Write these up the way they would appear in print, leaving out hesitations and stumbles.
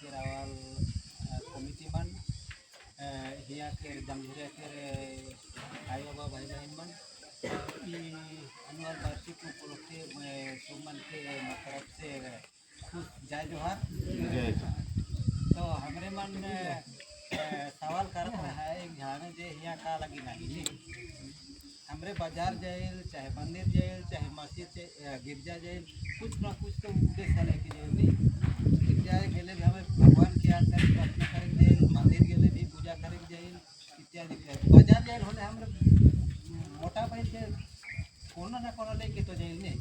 केरावल committee मन हिया के जमझुरिया के आई बाबा भाई बहन मन अनुअल वार्षिक उपलक्षे सब मन के तरफ से खुश जय जोहार। तो हमरे मन सवाल करत रहा है एक झाने जे हिया का लगी नहीं हमरे बाजार जाइल चाहे मंदिर जाइल चाहे मस्जिद गिरजा जाइल कुछ ना कुछ तो उद्देश्य लेके जाइल नहीं गिरजा गेले भी हमें भगवान की याद कर प्रार्थना करें जाइल मंदिर गेले भी पूजा करें जाइल इत्यादि बाजार जाइल होले हमरे मोटा पैसे कोनो ना कोनो लेके तो जाइल नहीं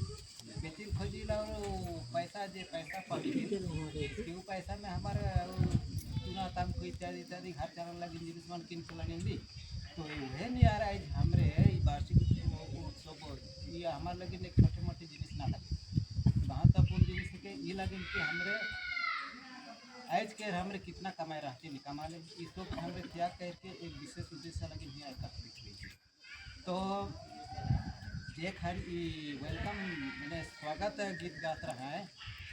बेचिल खोजिल और पैसा जे पैसा पाई क्यों पैसा में हमारे चुना तम को इत्यादि इत्यादि घर चलन लगी जिनिस मन किन के लगी तो वह नहीं आ रहा है हमरे वार्षिक उत्सव ये हमारे लगे एक छोटे मोटे जिनिस ना लगे महत्वपूर्ण जिनिस के ये लगे कि हमरे आज के हमरे कितना कमाए रहते नहीं कमा ले इस सब हमरे त्याग करके एक विशेष उद्देश्य लगे नहीं एकत्रित तो जे खाली वेलकम मैंने स्वागत गीत गात रहा है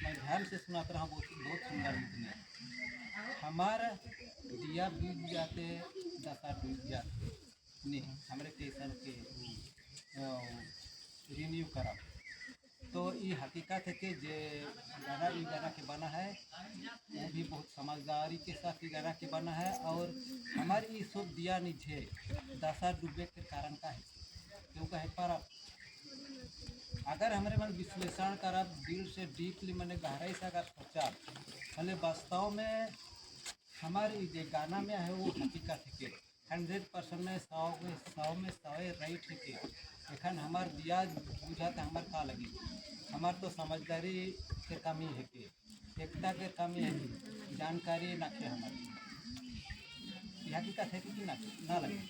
मैं ध्यान से सुनाता रहा बहुत सुंदर गीत में हमारा दिया बीत जाते दशा डूब जाते नहीं हमारे टेशन के रिन्यू करा तो ये हकीकत है कि जे गाना के बना है वो भी बहुत समझदारी के साथ ये गाना के बना है और हमारी ये सब दिया निझे दशा डूबे के कारण का है क्यों का है पर अगर हमारे मन विश्लेषण करब दिल से डीपली मैंने गहराई से अगर सोचा भले वास्तव में हमारे जो गाना में है वो हकीकत है कि 100% में 100 में 100 राइट है कि एखन हमार दिया बुझाता हमार का लगी हमार तो समझदारी के कमी है कि एकता के कमी है कि जानकारी ना के हमारी हकीकत है कि ना लगे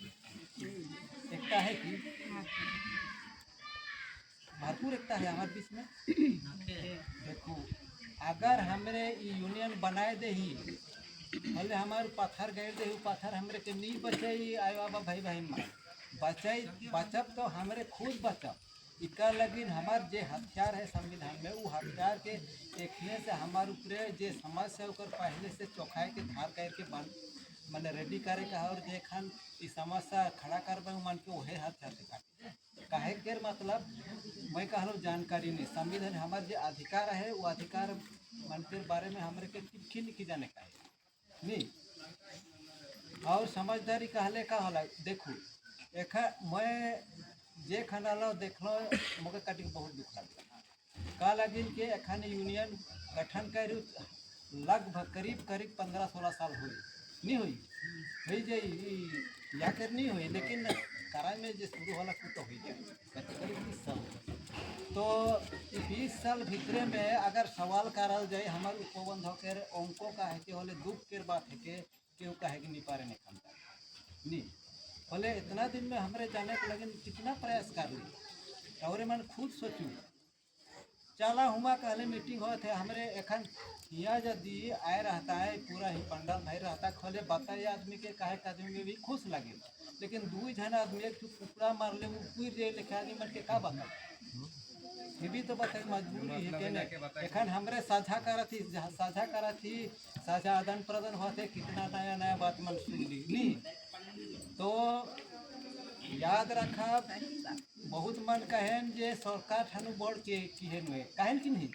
एकता है कि भरपूर एकता है हमारे बीच में देखो अगर हमरे यूनियन बनाए दे ही भले हमारे पत्थर गए दे पत्थर हमरे के नहीं बचे आए बाबा भाई बहन माँ बचाई बचब तो हमरे खुद बचब इका लगिन हमार जे हथियार है संविधान में वो हथियार के देखने से हमारे ऊपर जे समाज से होकर पहले से चौखाए के धार करके मैंने रेडी करे का और जेखन इस समस्या खड़ा कर मन के वही हथियार से काटे काहे के मतलब मैं कहलो जानकारी नहीं संविधान हमारे जो अधिकार है वो अधिकार मन के बारे में हमारे के चिट्ठी लिखी जाने का है नहीं और समझदारी कहले का होला देखो एक मैं जे खाना लो देख लो मुझे कटिंग बहुत दुख लगता का लगी कि एखन यूनियन गठन कर लगभग करीब 15-16 साल हुई नहीं हुई जाए या कर नहीं हुई लेकिन कराई में जो शुरू होला तो हो जाए करीब 20 साल तो 20 साल भीतरे में अगर सवाल करल जाए हमारे उपबंध होकर अंकों का है कि होले दुख के बात है कि क्यों कहे कि नहीं पारे नहीं खमता नहीं बोले इतना दिन में हमारे जाने के लगे कितना प्रयास कर ली और मन खुद सोचू चला हुआ कहले मीटिंग हो थे हमारे एखन यहाँ यदि आए रहता है पूरा ही पंडाल भाई रहता खोले बताए आदमी के कहे आदमी में भी खुश लगे लेकिन 2 जन आदमी एक टुकड़ा मार ले पूरी जे लिखे आदमी मन के का बता ये भी तो बताए मजबूरी है कि एखन हमरे साझा करा थी साझा आदान प्रदान होते कितना नया नया बात मन सुन ली नहीं तो याद रखा बहुत मन कहन जे सरकार ठानु बड़ के किहेन हुए कहन कि नहीं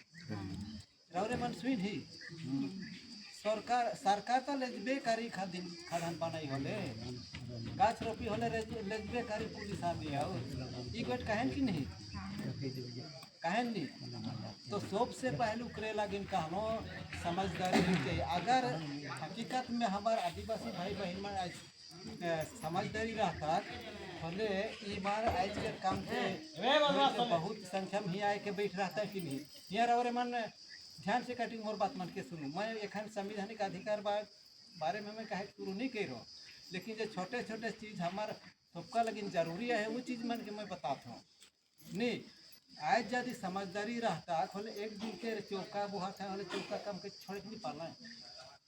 रौरे मन सुन ही सरकार तो लेजबे करी खदान बनाई होले गाछ रोपी होले लेजबे करी पुलिस आदमी और ई गोट कहन कि नहीं कहन नहीं तो सबसे पहले उकरे लगिन कहनो समझदारी के अगर हकीकत में हमार आदिवासी भाई बहन में समझदारी रहता भले ई बार आज के काम के बहुत संख्या में ही आए के बैठ रहता है कि नहीं यहाँ रवरे मन ध्यान से कटिंग मोर बात मन के सुनू मैं एखन संवैधानिक अधिकार बारे में मैं कहे शुरू नहीं कर रहा लेकिन जो छोटे छोटे चीज़ हमारे सबका लेकिन जरूरी है वो चीज़ मन के मैं बताता हूँ नहीं आज यदि समझदारी रहता खोले एक दिन के चौका बुहा था होले चौका काम के छोड़ नहीं पाला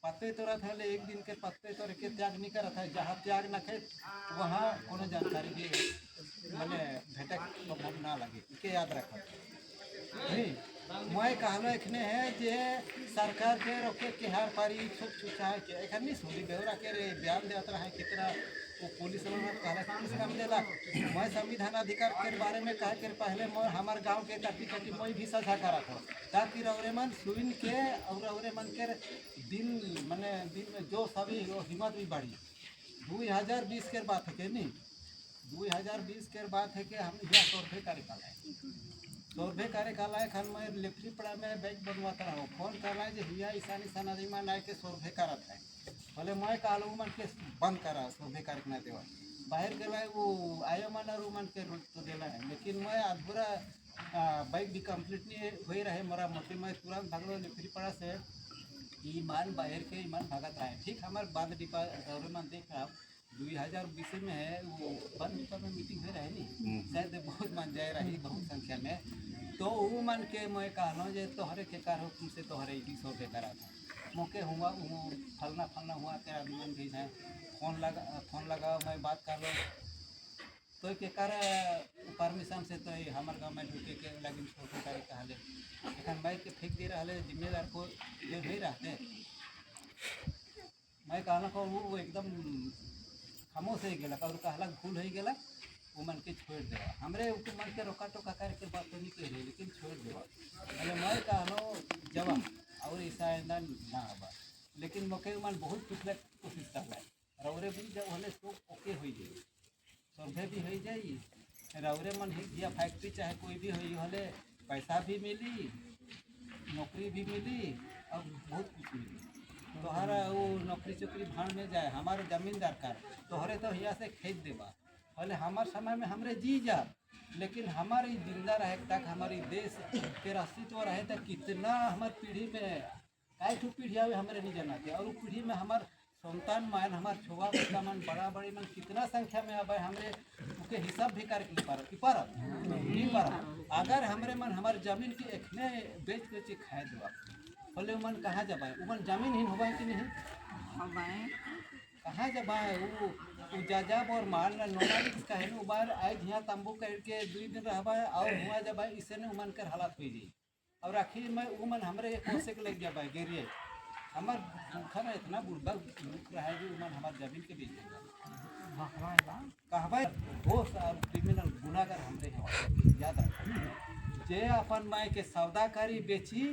पत्ते तो रहता है एक दिन के पत्ते तो के त्याग नहीं करता है जहाँ त्याग न खे वहाँ कोनो जानकारी भी मैंने भेटक ना लगे के याद रखा नहीं मैं कहलो एखने है जे सरकार के रोके के हार पारी छुप छुचा के एखन नहीं सुनी बेवरा के रे बयान देत रहा है कितना वो पुलिस वाला कहला पुलिस काम देला। मैं संविधान अधिकार के बारे में कह के पहले मैं हमार गांव के कटी कटी मैं भी सजा करा था ताकि रौरे मन सुन के और रौरे मन के दिन माने दिन में जो सभी हिम्मत भी बढ़ी 2020 के बात है के नहीं 2020 के बात है कि हम यहाँ सर्वे कार्यकाल है सर्वे कार्यकाल है खान मैं लेफ्री पड़ा में बैग बनवाता रहा फोन कर रहा है जो हिया ईशान ईशान आदिमा ना के सर्वे करत है भले मैं कालू मन के बंद करा सर्वे कार्यक्रम देवा बाहर गला वो आयो मन और मन के रोज तो देला है लेकिन मैं अधूरा बाइक भी कंप्लीट नहीं हुई रहे मरा मोटी मैं तुरंत भागलो लेफ्री पड़ा से ईमान बाहर के ईमान भागत रहे ठीक हमारे बांध डिपा और मन देख रहा 2020 में है वो बांध डिपा में मीटिंग हो रहा है नहीं शायद बहुत मन जाए रही बहुत संख्या में तो वो मन के मैं कहलो जे तोहरे के कार हो तुमसे तोहरे 20 रुपये करा था मौके हुआ वो फलना फलना हुआ तेरा मन भी है फोन लगाओ मैं बात कर लो तो के कार परमिशन से तो हमारे गाँव में ढुके के लगिन छोटे करे कहले एखन बाइक के फेंक दे रहा जिम्मेदार को जो नहीं रहते मैं कहना को वो एकदम खामोश हो गया और कहला भूल हो गया वो मन के छोड़ देवा हमरे उसको मन के रोका टोका करके बात तो नहीं कह रही लेकिन छोड़ देवा अरे मैं कहलो जवा और ऐसा आइंदा ना आवा लेकिन मौके मन बहुत पिछले कोशिश कर रहा है रौरे भी जब होले तो ओके हो जाए सर्वे भी हो जाए रौरे मन या फैक्ट्री चाहे कोई भी हो होले पैसा भी मिली नौकरी भी मिली और बहुत कुछ मिली तोहरा वो नौकरी चौकरी भाड़ में जाए हमारे जमीन दरकार तोहरे तो यहाँ से खेत देवा भले हमारे समय में हमरे जी जा लेकिन हमारी जिंदा रहे तक हमारी देश के अस्तित्व रहे तक कितना हमारी पीढ़ी में कई ठो पीढ़ी आवे हमारे नहीं जाना थे और पीढ़ी में हमार संतान मान हमार छोवा बच्चा मन बड़ा बड़ी मन कितना संख्या में आवे हमरे उसके हिसाब भी करके नहीं पारा अगर हमरे मन हमारे जमीन की एखने बेच के खाए देवा बोले मन कहाँ जबाए वो जमीन ही होगा कि नहीं कहाँ जबाए वो जाजाब और माल नॉर्मल कहे ना बार आए यहाँ तंबू करके 2 दिन रहबा और हुआ जबाए इससे ने उमन कर हालात हो जाए और आखिर में उमन हमरे कोसे के लग जबाए गिरिए हमार दुखन इतना बुढ़ा दुख रहा है जो उमन हमार जमीन के बेच देगा कहबा वो क्रिमिनल गुनाहगार हमरे याद रख जे अपन माय के सौदाकारी बेची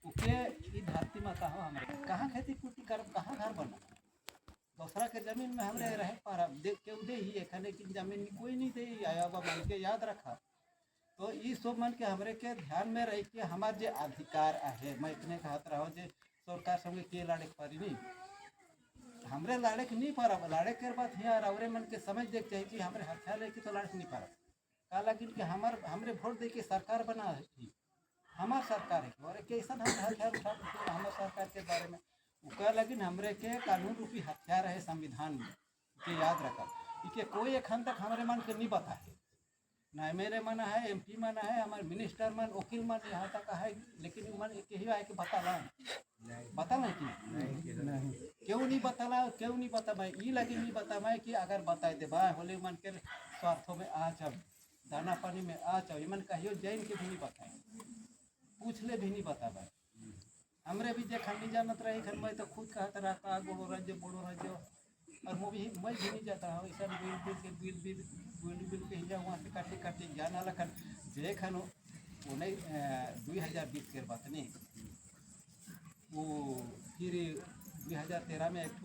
उके ई धरती माता हो हमारे कहाँ खेती पूर्ति कर कहाँ घर बना दूसरा के जमीन में हमरे रहे पारा देख के दे ही एखने की जमीन कोई नहीं दे आया बा मन के याद रखा तो ये सब मन के हमरे के ध्यान में रह के हमार जे अधिकार है मैं इतने कहत रहो जे सरकार संगे के लड़े पारी नहीं हमरे लड़े के नहीं पारा लड़े के बात यहाँ रौरे मन के समझ देख चाहिए कि हमरे हथियार लेके तो लड़े नहीं पारा का लगिन कि हमरे वोट दे के सरकार बना है हमार सरकार है और कैसा हथियार उठा हमारे सरकार के बारे में उसका लेकिन हमरे के कानून रूपी हथियार है संविधान में के याद रखा कि कोई एखन तक हमारे मन के नहीं बता है ना मेरे मन है MP मन है हमारे मिनिस्टर मन वकील मन यहाँ तक है लेकिन मन यही आए कि बताला कि क्यों नहीं बताला क्यों नहीं बता ये लगी नहीं बता कि अगर बताए दे भाई होले मन के स्वार्थों में आ जाओ दाना पानी में आ जाओ मन कहियो जैन के भी नहीं बताए पूछ ले भी नहीं बता भाई हमरे भी जे खंडी जानत रही खन मैं तो खुद कहता रहा का गोड़ो राज्य बोड़ो राज्य और मैं भी नहीं जाता हूँ ऐसा बिल के हिजा वहाँ से काटे काटे जाना लखन जे खन उन्हें 2020 के बात नहीं वो फिर 2013 में एक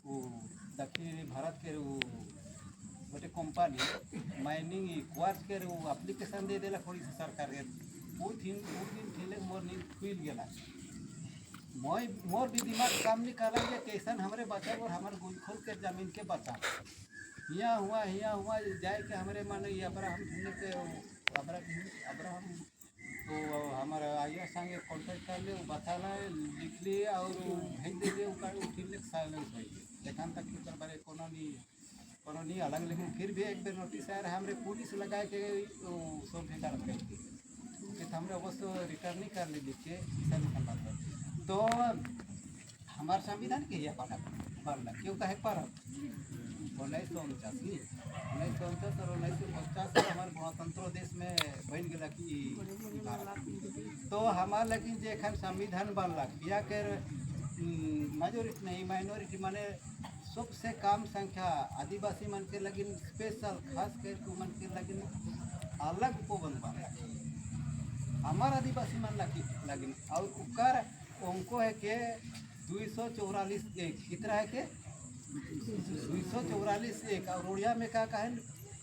वो दक्षिण भारत के वो गोटे कंपनी माइनिंग क्वार्स के वो एप्लीकेशन दे देला थोड़ी सी सरकार के वो दिन खेले मोर नींद खुल गया मोर भी दिमाग काम नहीं कर रहा कैसन हमारे बचा और हमारे गुलखोल के जमीन के बचा यहाँ हुआ जाए के हमारे मन अब्राहम ढूंढने के अब्राहम तो हमारा आइया संगे कॉन्टेक्ट कर ले बता लिख लिए और भेज दे दिए उठिले साइलेंस हो एखान तक के बारे कोनो नहीं अलग लेकिन फिर भी एक बेर नोटिस आया हमारे पुलिस लगा के सब भेजा करके हमने अवश्य रिटर्न नहीं कर ली लिख के तो हमारे संविधान के ये पढ़ना क्यों कहे पर 1949 1949 और 1950 में हमारे गणतंत्र देश में बन गया कि ई भारत। तो हमार लेकिन जे एखन संविधान बनलक या के मेजोरिटी नहीं माइनॉरिटी माने सबसे कम संख्या आदिवासी मन के लगिन स्पेशल खास कर मन के लगिन अलग पाबंद बनलक हमार आदिवासी मन लगिन और उकर उनको है के 244 एक कितना है के 244 एक और उड़िया में क्या कहें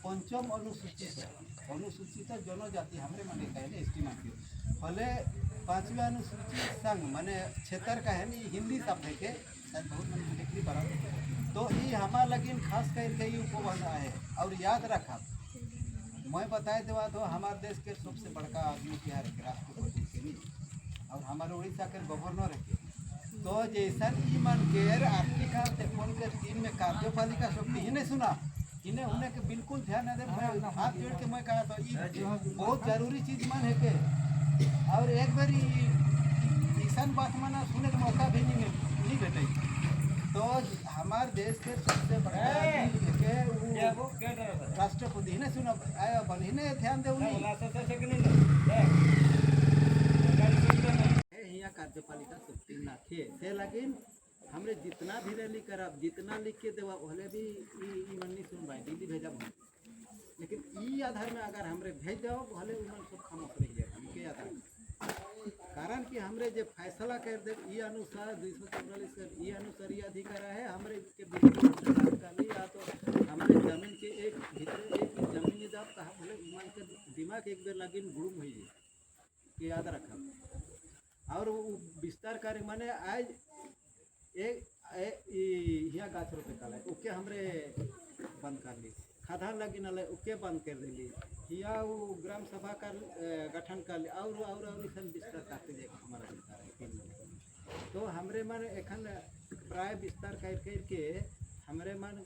पंचम अनुसूचित जनजाति हमारे मन कहे एस टी मान के भले 5वीं अनुसूचित संघ माने क्षेत्र का है नी हिंदी शब्द है के शायद बहुत मन लिखली पड़ा तो ये हमार लगिन खास करके ये उपबंध है और याद रखा मैं बताए देवा तो हमारे देश के सबसे बड़का आदमी बिहार के राष्ट्रपति के नहीं और हमारे उड़ीसा के गवर्नर है तो जैसा ई मन के आर्टिकल 53 में कार्यपालिका शक्ति ही नहीं सुना इन्हें उन्हें के बिल्कुल ध्यान न दे मैं हाथ जोड़ के मैं कहा तो ये बहुत जरूरी चीज मन है के और एक बार ऐसा बात माना सुने का मौका भी नहीं भेटे तो हमारे देश के सबसे बड़ा राष्ट्रपति ही नहीं सुना आया बन ही नहीं ध्यान दे यहाँ कार्यपालिका शक्ति नाखे से लेकिन हमरे जितना भी रैली करब जितना लिख के देवा भले भी ई मन नहीं सुन भाई दिल्ली भेजा लेकिन ई आधार में अगर हमरे भेज दो भले उमन सब खामोश रह जाए हमके आधार कारण कि हमरे जो फैसला कर दे ई अनुसार 244 ई अनुसार ये अधिकार है हमरे के बिल्कुल या तो हमरे जमीन के एक भीतर एक जमीन जब कहा भले उमन के दिमाग एक बेर लगिन गुम हो जाए ये याद रखा और वो विस्तार कार्य माने आज यहाँ गाछ रोपे काला ओके हमरे बंद कर ली खादान लगी ना ओके बंद कर दिली यहाँ वो ग्राम सभा का गठन कर ली और इसन विस्तार करते जाए हमारा विस्तार है तो हमरे मन एखन प्राय विस्तार करके हमरे मन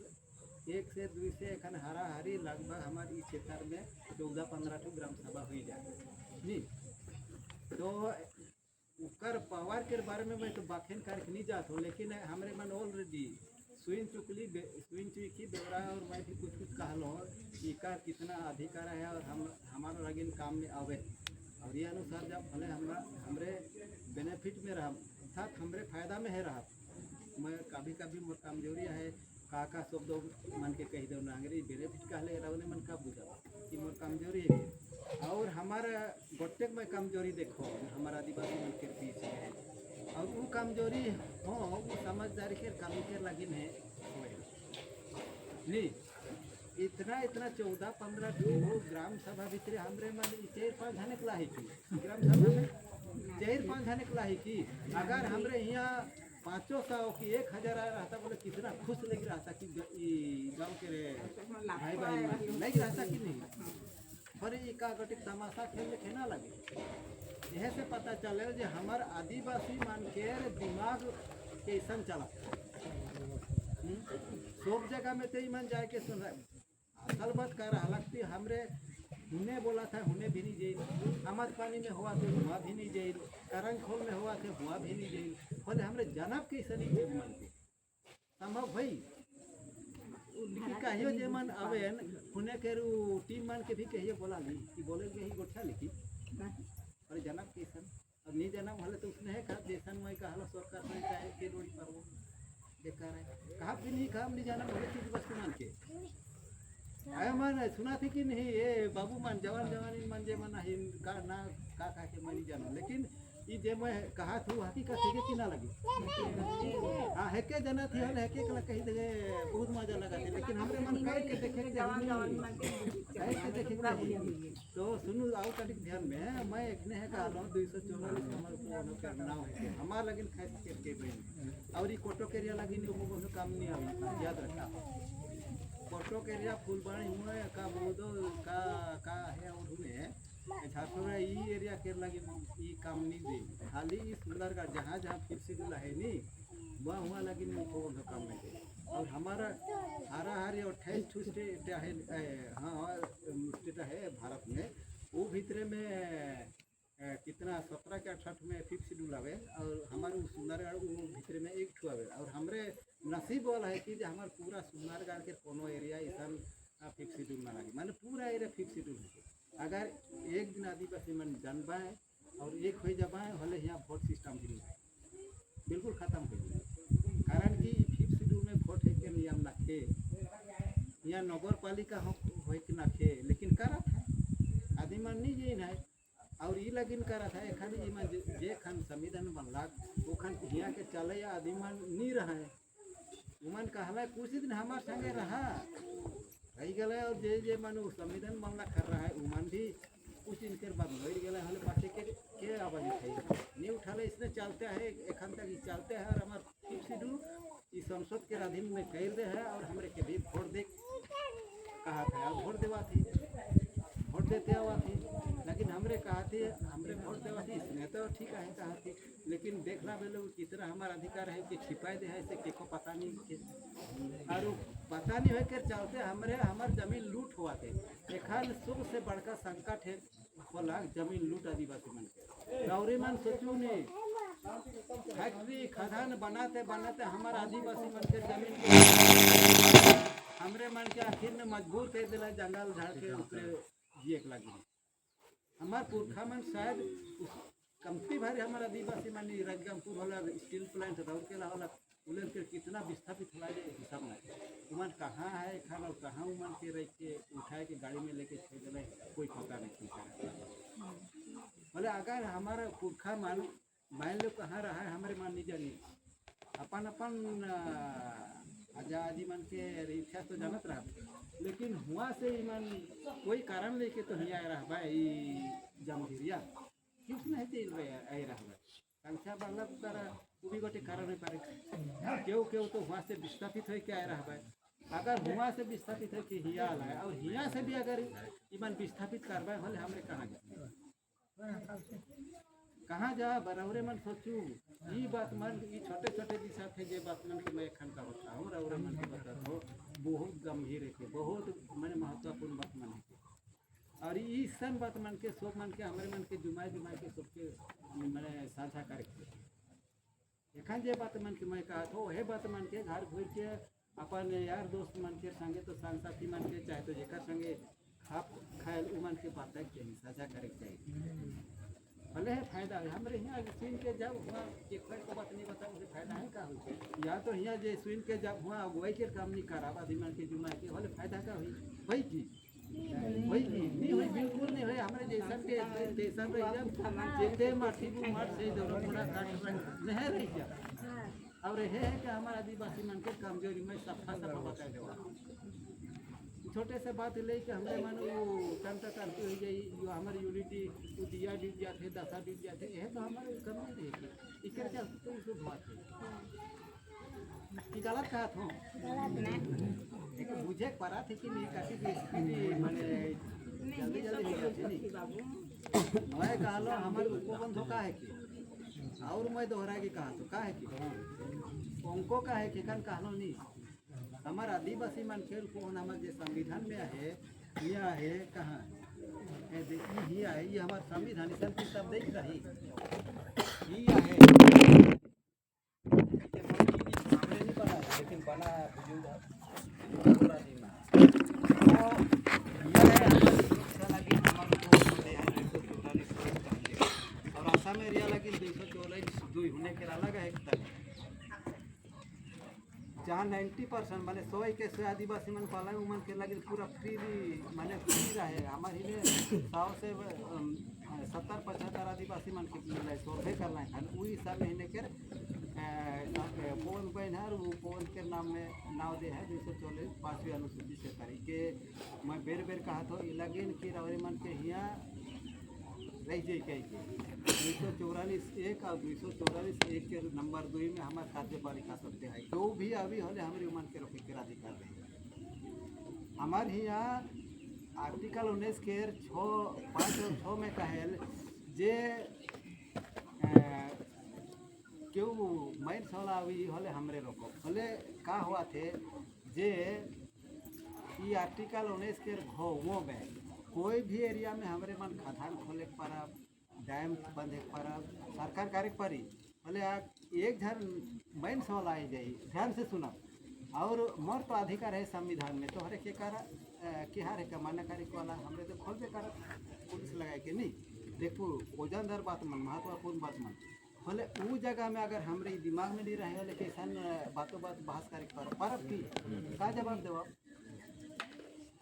1 से 2 से एखन हरा हरी लगभग हमारे क्षेत्र में 14-15 ग्राम सभा हुई जाए नहीं तो उकर पावर के बारे में मैं तो बाखेन करके नहीं जाता हूँ लेकिन हमारे मन ऑलरेडी सुइन चुकी बेवरा और मैं भी कुछ कह लो इका कितना अधिकार है और हम हमारा लगिन काम में आवे और ये अनुसार जब भले हमरे बेनिफिट में रहा अर्थात हमरे फायदा में है रहा मैं कभी मोर कमजोरी है का शब्द मन के कही दो ना अंग्रेजी बेनिफिट कहले रहा मन का बुझा कि मोर कमजोरी है और हमारा गोटे में कमजोरी देखो हमारा आदिवासी मन के पीछे है और वो कमजोरी हो वो समझदारी के कमी के लगिन है नहीं इतना 14-15 ग्राम सभा भीतर हमरे मन 4-5 जाने के लाही की ग्राम सभा में 4-5 जाने के लाही की अगर हमरे यहाँ 500 की 1000 आया रहता बोले कितना खुश लग रहा था कि गाँव के भाई बहन लग रहा था कि नहीं पर इका गटिक तमाशा खेल ना लगे यह से पता चले जो हमार आदिवासी मान के दिमाग कैसन चला सब जगह में तो मन जाए के सुन असल बात कर हालांकि हमरे हुने बोला था हुने भी नहीं जाइल हमार पानी में हुआ थे हुआ भी नहीं जाइल करंग खोल में हुआ थे हुआ भी नहीं जाइल बोले हमरे जनब कैसे नहीं जाइल मन के संभव भाई कहियो जे मन आवे हुने के टीम मान के भी कहियो बोला ली कि बोले के ही गोठा लिखी अरे जनब कैसन अब नहीं जनब हले तो उसने है कहा देशन में कहा सरकार में चाहे के रोड़ी पर वो बेकार है कहा भी नहीं कहा नहीं जानब हले चीज वस्तु मान के आया मन सुना थी कि नहीं ये बाबू मान जवानी मन जे मन का ना का के मैं नहीं जाना लेकिन ये जे मैं कहा था हकीकत है कि ना लगी हाँ है के जना थी हल है के कहीं दे बहुत मजा लगा थे लेकिन हमरे मन कर के देखे तो सुनो आओ कटिक ध्यान में मैं एकने है कहा 244 हमारे नाम है हमार लगिन खास के बहन और ये कोटो के एरिया लगिन वो काम नहीं आवी याद रखना कोटो के एरिया फुलबाणी हुए का बोदो का है और हुए झारखंड ई एरिया के लगे ई काम नहीं दे खाली सुंदरगढ़ जहाँ फिर से गुला है नहीं वहाँ लगी को काम नहीं दे और हमारा हारा हारी 28 स्टेट है हाँ स्टेट है भारत में वो भीतर में कितना 17 के 18 में 5 शेड्यूल आवे और हमारे सुंदरगढ़ वो भीतर में 1 ठो आवे और हमरे नसीब वाला है कि हमारे पूरा सुंदरगढ़ के कोनो एरिया ऐसा फिक्स शेड्यूल में लगे माने पूरा एरिया फिक्स शेड्यूल है। अगर एक दिन आदिवासी मन जानबाए और एक हो जाबाए हले यहाँ वोट सिस्टम भी नहीं बिल्कुल खत्म हो जाए। कारण कि फिक्स शेड्यूल में वोट है के नियम नाखे यहाँ नगर पालिका हो के नाखे लेकिन करा था आदि मन नहीं जे है और ये लगिन करा था एखान जे खान संविधान बनला वो खान यहाँ के चले आदि मन नहीं रहा है उमन कहला कुछ दिन हमारे संगे रहा रही गए और जे मानो संविधान बनला कर रहा है उमन भी कुछ दिन के बाद मर गए हले पासे के आवाज उठाई नहीं उठाले इसने चलते है एखन तक चलते है और हमार फिक्स शेड्यूल इस संसद के अधीन में कैल दे है और हमारे के भी वोट दे कहा था और वोट देवा थी वोट देते हुआ थी लेकिन हमरे कहा थे हमरे वोट देवा थी इसने तो ठीक है कहा थी लेकिन देखना बेलो कितना हमारा अधिकार है कि छिपाई दे है इसे को पता नहीं और पता नहीं है के चलते हमरे हमार जमीन लूट हुआ थे एखन सबसे बड़का संकट है खोला जमीन लूट आदिवासी मन के गौरी मन सोचू नहीं फैक्ट्री खदान बनाते बनाते हमारा आदिवासी मन के जमीन हमरे मन के आखिर में मजबूर कर दिला जंगल झाड़ के ऊपर जिए लगी हमार पुरखा मन शायद कमती भारी हमारा आदिवासी मन राजगंगपुर होला स्टील प्लांट था उसके अलावा उलन के कितना विस्थापित होला जे हिसाब नहीं उमन कहाँ है खाना और कहाँ उमन के रह के उठाए के गाड़ी में लेके छोड़ दिला कोई पता नहीं बोले अगर हमारा पुरखा मान लो कहाँ रहा है हमारे मान नहीं जानी अपन अपन आजादी मन के इच्छा तो जानत रहा लेकिन हुआ से ईमान कोई कारण लेके तो नहीं आ रहा भाई जमघिरिया क्यों नहीं चल रहा आई रहा संख्या बढ़ला तारा वो भी गोटे कारण है पारे क्यों तो हुआ से विस्थापित हो के आ रहा भाई अगर हुआ से विस्थापित है कि हिया आला है और हिया से भी अगर ईमान विस्थापित करवाए भले हमरे कहाँ जा बरौरे मन सोचू ये बात मन ये छोटे छोटे दिशा थे जे बात मन के मैं एखन का बता हूँ रौरे मन के बता दो बहुत गंभीर है बहुत मैंने महत्वपूर्ण बात मन है और ये सन बात मन के सब मन के हमारे मन के जुमाए के सबके मैंने साझा करके एखन जे बात मन के मैं कहा तो वही बात मन के घर घूर के अपन यार दोस्त मन के संगे तो संग साथी मन के चाहे तो जेकर संगे खाप खाए उमन के बात चाहिए साझा करे चाहिए भले है फायदा है हमारे यहाँ सुन के जब हुआ एक को बात नहीं बता मुझे फायदा है का हो या तो यहाँ जे सुन के जब हुआ अगुवाई के काम नहीं करा दिमाग के जुमा के भले फायदा का हुई वही की नहीं हुई बिल्कुल नहीं हुई हमारे जैसा के जैसा एकदम जेते माठी मार से दोनों बड़ा काट नहीं रही क्या और ये है कि हमारा आदिवासी मन के कमजोरी में सफा बता देवा छोटे से बात ले कि हमारे मानो कंटा करती हो जाए जो हमारी यूनिटी वो दिया डूब जाते दशा डूब जाते यह तो हमारे कम नहीं रहेगी इकर क्या तो इस बात है कि गलत कहा था एक बुझे पड़ा थे कि नहीं काफी माने जल्दी जल्दी हो जाते नहीं मैं कहा लो हमारे उपबंध का है कि और मैं दोहरा के कहा तो का है कि उनको का है कि कन कहलो नहीं हमारा आदिवासी मन खेल को हमारे जो संविधान में है यह है कहाँ ये है ये हमारा संविधान सब देख रही ये है नहीं बना लेकिन बना पूरा दिन और आसाम एरिया लगी 244 होने के अलग है जहाँ 90% माने 100 आदिवासी मन पाला उमन के लगे पूरा फ्री माने फ्री रहे हमारे में 100 से 70-75 आदिवासी मन के मिला सर्वे करना है वही हिसाब महीने के पवन बहन है वो पवन के नाम में नाव दे है 244 5वीं अनुसूची से तारीख के मैं बेर बेर कहा था लगिन की रवरी मन के यहाँ रह जाए कहीं 244 और 244 के नंबर 2 में हमारे कार्यपालिका शब्द है जो भी अभी होले हमारे उमन के रोके के अधिकार रहे हमारे यहाँ आर्टिकल 19 के 5 और 6 में कहल जे क्यों मैन सोला अभी होले हमारे रोको होले का हुआ थे जे ये आर्टिकल 19 के वो में कोई भी एरिया में हमारे मन खदान खोले पड़ा डैम बंद पड़ा सरकार कार्य पड़ी बोले एक झन मैन सवाल आई जाए ध्यान से सुना और मोर तो अधिकार है संविधान में तो हरे के करा किहार है कमाना कारी वाला हमरे तो खोल बेकार पुलिस लगाए के नहीं देखो वजनदार बात मन महत्वपूर्ण बात मन भले वो जगह में अगर हमरे दिमाग में नहीं रहे लेकिन ऐसा बातों बात बहस करे पर की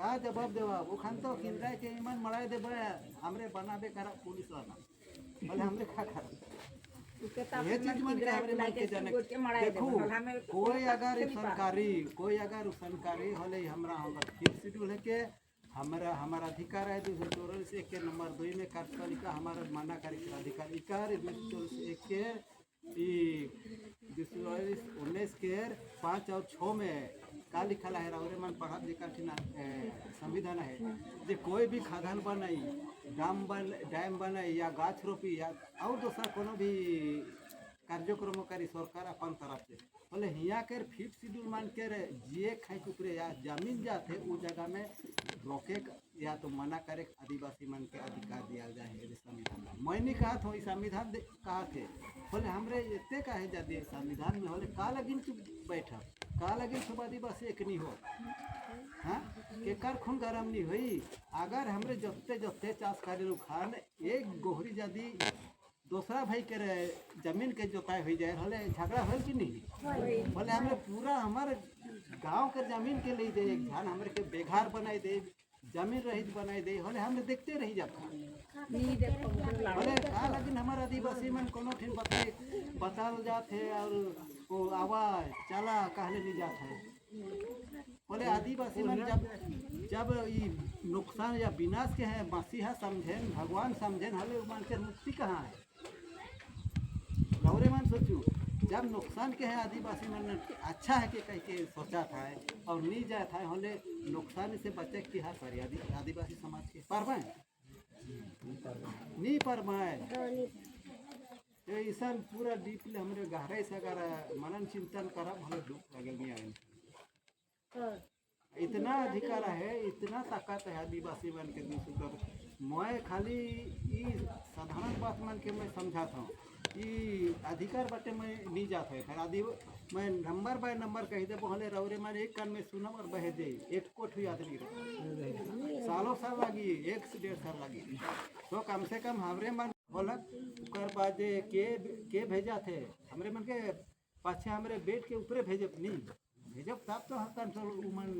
का जवाब देवा वो खान तो किंदा के ईमान मड़ाए दे हमरे बनाबे करा पुलिस वाला भले हमरे खा खा ये चीज मन के हमरे मन के जाने देखो कोई अगर सरकारी होले हमरा फिक्स शेड्यूल है के हमारा अधिकार है 244 के नंबर 2 में कार्यपालिका हमारा माना अधिकार 244 के 219 के 5 और 6 में का लिखा है और मन पढ़ा लिखा संविधान है जे कोई भी खादान बनाई डैम बनाई या गाछ रोपी या और दूसरा कोनो भी कार्यक्रम करी सरकार अपन तरफ से बोले हिया के फिफ्थ शेड्यूल मान के जिए खाई कुकरे या जमीन जाते वो जगह में रोके या तो मना करे आदिवासी मन के अधिकार दिया जाए संविधान में मैं नहीं कहा था संविधान कहा थे बोले हमरे इतने कहे जाते संविधान में होले का लगिन तू बैठा का लगिन सब आदिवासी एक नहीं हो हाँ के कर खून गरम नहीं हुई अगर हमरे जत्ते चाष करे खान एक गोहरी जादी दूसरा भाई के जमीन के जोताई हो जाए हले झगड़ा हो कि नहीं बोले हमें पूरा हमारे गांव के जमीन के लिए दे ध्यान हमारे के बेघर बनाई दे जमीन रहित बनाई दे हले हमें देखते रह जाता बोले का लेकिन हमारे आदिवासी मन कोनो ठिन बताल जाते और वो आवाज चला कहले नहीं जाता है बोले आदिवासी मन जब ये नुकसान या विनाश के हैं मसीहा समझेन भगवान समझेन हले मन के मुक्ति कहाँ है गौरे मन सोचू जब नुकसान के है आदिवासी मन अच्छा है कि कहीं के सोचा था और नहीं जाए था होले नुकसान से बचे की हाथ सारी आदिवासी समाज के पारवाए नहीं पारवाए तो ऐसा पूरा डीपली हमारे गहराई से अगर मनन चिंतन करा हमें दुख लगे नहीं आए इतना अधिकार है इतना ताकत है आदिवासी मन के दूसरे मैं खाली साधारण बात मन के मैं समझाता हूँ कि अधिकार बाटे मैं नहीं जाता है फिर आदि मैं नंबर बाय नंबर कही दे बोले रौरे मन एक कान में सुनम और बह दे एक कोठ याद नहीं सालों साल लगी 1 से 1.5 साल लगी तो कम से कम हमरे मन बोलक कर बाजे के भेजा थे हमरे मन के पाछे हमरे बेट के ऊपरे भेजब नहीं भेजब तब तो हतन तो मन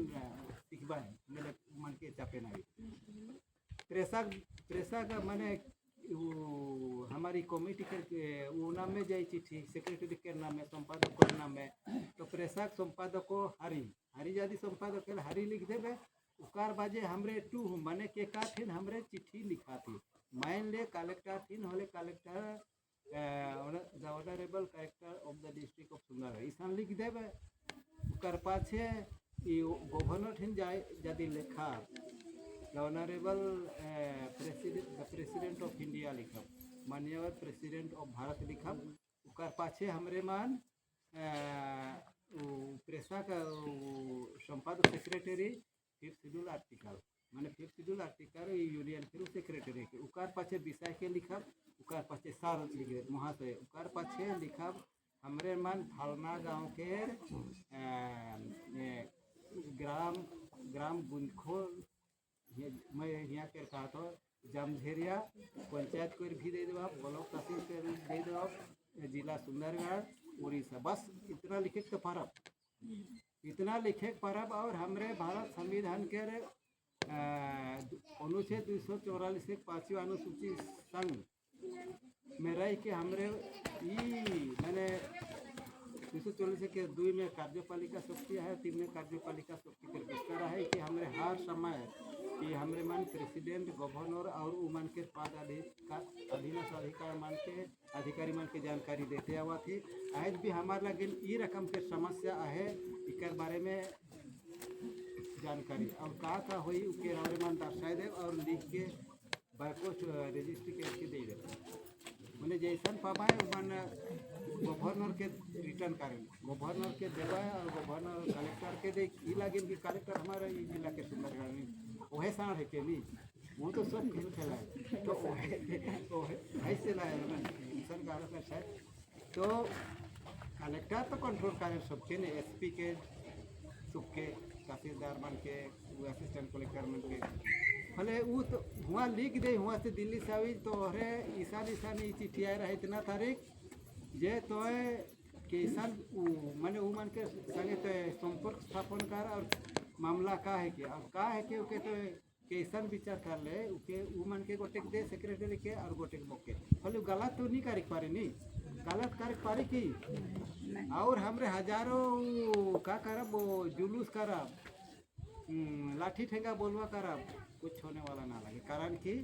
सिखबा मेरे मन के चापे नहीं प्रेसा का मैंने हमारी कमेटी के वो नाम में जाए चिट्ठी सेक्रेटरी के नाम में संपादक के नाम में तो प्रेसक संपादक को हरी जादी संपादक के हरी लिख देवे उकार बाजे हमरे टू मने के का थिन हमरे चिट्ठी लिखा थी मान ले कलेक्टर थिन होले collector the honourable collector of the district of सुंदर ईसान लिख देवे उकार पाछे गवर्नर थिन जाए जादी लेखा the honourable president of India लिखब माननीय प्रेसिडेंट ऑफ भारत लिखब उकार पाछे हमरे मान प्रेसा का संपादक सेक्रेटरी फिफ्थ शेड्यूल आर्टिकल माने फिफ्थ शेड्यूल आर्टिकल यूनियन फिर सेक्रेटरी के उकार पाछे विषय के लिखब उकार पाछे सार लिखे महाशय उकार पाछे लिखब हमरे मान फालना गांव के ग्राम बुंदखोल मैं यहाँ के कहा था जामझेरिया पंचायत को भी दे दो ब्लॉक तहसील के दे दो जिला सुंदरगढ़ उड़ीसा बस इतना लिखे के परब और हमारे भारत संविधान के अनुच्छेद 244 से 5वीं अनुसूची संघ में रह के हमारे मैंने 244 के 2 में कार्यपालिका शक्ति है 3 में कार्यपालिका शक्ति के विस्तार है कि हमारे हर समय कि हमारे मन प्रेसिडेंट गवर्नर और उमन के पद अधीनस्थ अधिकार मान के अधिकारी मन के जानकारी देते हुआ थी आज भी हमारे लगे ये रकम के समस्या है इकर बारे में जानकारी और का हुई उसके हमारे मन दर्शाए दे और लिख के बैकोच रजिस्ट्री के दे दे मैंने जैसन पाए मन गवर्नर के रिटर्न करें गवर्नर के देवा और गवर्नर कलेक्टर के दे लगे कि कलेक्टर हमारे जिला के सुंदरगढ़ में वह साढ़ है के नहीं वो तो सब खेल खेला है तो ऐसे लाया सरकार का शायद तो कलेक्टर तो कंट्रोल करें सबके ने एसपी के सबके तहसीलदार मन के असिस्टेंट कलेक्टर मन के भले वो तो हुआ लिख दे हुआ से दिल्ली से आई तो अरे ईशान ईशान चिट्ठी आए रहे इतना तारीख जे तो कि ईशान मैंने वो मन के संगे तो संपर्क स्थापन कर और मामला का है कि अब का है कि ओके तो कैसन विचार कर ले उके वो मन के गोटे दे सेक्रेटरी के और गोटे मौके भले गलत तो नहीं कर पारे नहीं गलत कर पारे की और हमरे हजारों का करब वो जुलूस करब लाठी ठेंगा बोलवा करब कुछ होने वाला ना लगे कारण कि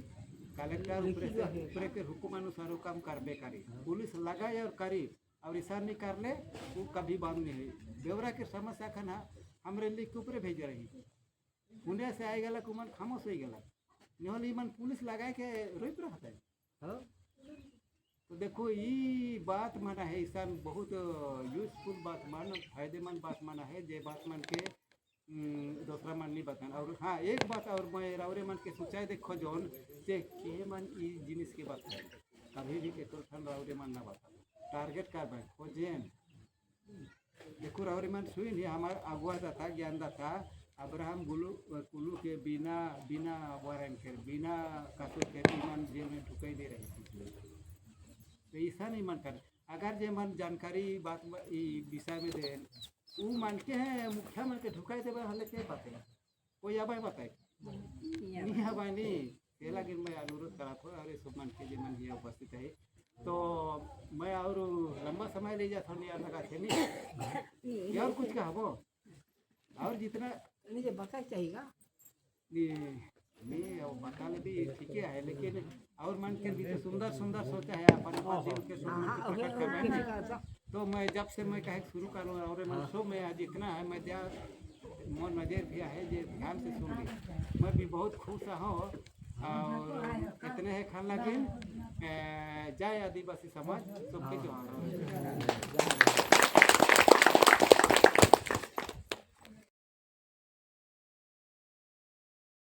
कलेक्टर ऊपर के हुक्म अनुसार वो काम करबे करी पुलिस लगाए और करी और ईशान नहीं कर ले वो कभी बंद नहीं हुई बेवरा के समस्या खाना हमरे लिख के ऊपर भेज रही पुण्य से आई गला कुमन खामोश हो गला नहीं मन पुलिस लगाए के रोप रहता है तो देखो ये बात माना है ईशान बहुत यूजफुल बात मान फायदेमंद बात माना है जे बात मन के दूसरा मन नहीं बतान और हाँ एक बात और मैं रावरे मन के सोचाए देखो जौन जे के मन ई जिनिस के बात है कभी भी के ठन रावरे मन ना बता टारगेट कर भाई खोजेन देखो रावरे मन सुई नहीं हमार अगुआ था ज्ञान था अब्राहम कुल्लू के बिना बिना वारंट के बिना कसूर के मन जेल में ढुकाई दे रहे थे तो ऐसा नहीं मन कर अगर जे मन जानकारी बात विषय में दे वो मन के हैं मुखिया मन के ढुकाई देवे हले के बात है कोई अब बताए नहीं अब नहीं ये लगे मैं अनुरोध करा था अरे सब मन के जे मन ये उपस्थित है तो मैं और लंबा समय ले जाता नहीं लगा थे नहीं और कुछ कहा वो और जितना मुझे बता चाहिएगा नहीं बता ले भी ठीक है लेकिन और मन के भी तो सुंदर सुंदर सोचा है अपन दिल के प्रकट कर बैठे तो मैं जब से मैं कहे शुरू करूँ और मन सो मैं आज इतना है मैं मन नजर भी है जे ध्यान से सुन ली मैं भी बहुत खुश हूँ और इतने है खान लगे जय आदिवासी समाज सबके जोहार।